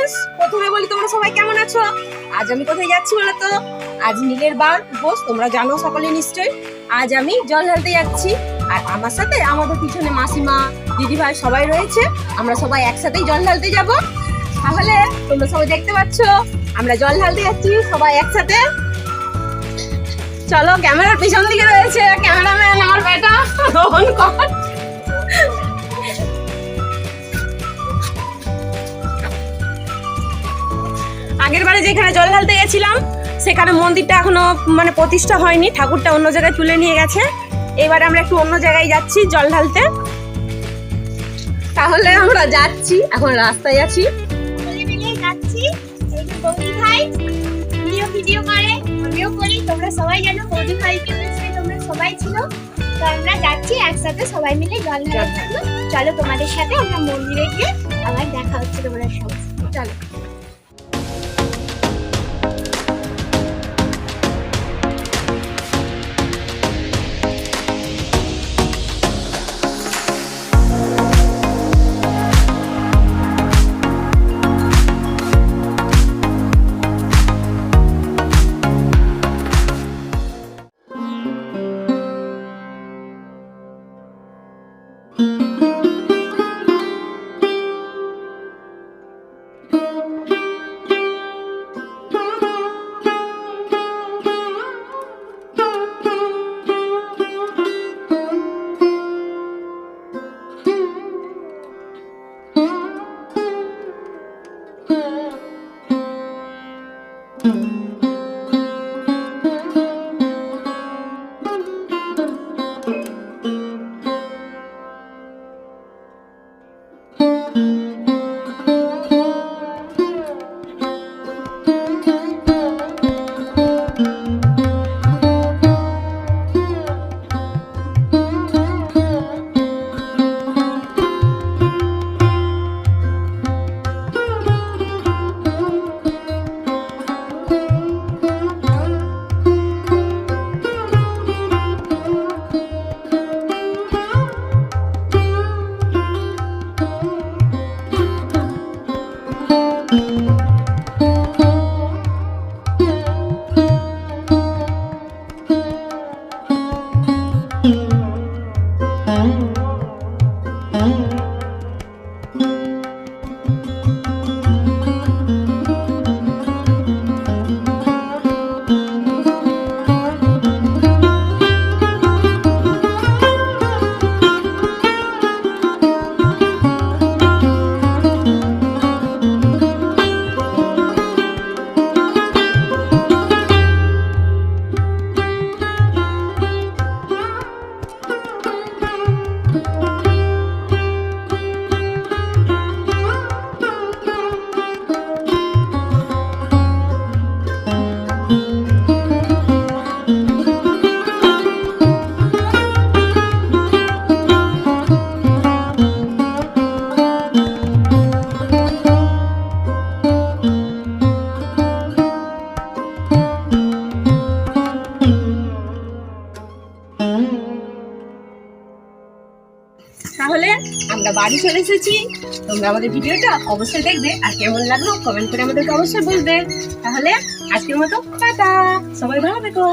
Friends, প্রথমে বলি তোমরা সবাই কেমন আছো? আজ আমি কোথায় যাচ্ছি বলো তো? আজ নীলের বার উপোস, তোমরা জানো সকলে নিশ্চয়ই। আজ আমি জল ঢালতে যাচ্ছি, আর আমার সাথে আমাদের পিছনে মাসিমা, দিদি ভাই সবাই রয়েছে। আমরা সবাই একসাথেই জল ঢালতে যাব। তাহলে তোমরা সবাই দেখতে পাচ্ছ আমরা জল ঢালতে যাচ্ছি সবাই একসাথে। চলো, ক্যামেরার পিছন দিকে রয়েছে ক্যামেরাম্যান আমার বেটা রোহন কর। আগের বারে যেখানে জল ঢালতে গেছিলাম সেখানে মন্দিরটা এখনো প্রতিষ্ঠা হয়নি, ঠাকুরটা অন্য জায়গায় তুলে নিয়ে গেছে। এবারে আমরা একটু অন্য জায়গায় যাচ্ছি জল ঢালতে। তাহলে আমরা যাচ্ছি, এখন রাস্তায় আছি, যাচ্ছি। এই যে বৌদি ভাই ভিডিও করে, আমিও করি, তোমরা সবাই জানো বৌদি ভাইকে তোমরা সবাই ছিল। তো আমরা যাচ্ছি একসাথে সবাই মিলে জল ঢালার জন্য। চলো তোমাদের সাথে আমরা মন্দিরে গিয়ে আবার দেখা হচ্ছে তোমরা সবাই। চলো। তাহলে আমরা বাড়ি চলে এসেছি। তোমরা আমাদের ভিডিওটা অবশ্যই দেখবে, আর কেমন লাগলো কমেন্ট করে আমাদেরকে অবশ্যই বলবে। তাহলে আজকের মতো টাটা, সবাই ভালো থেকো।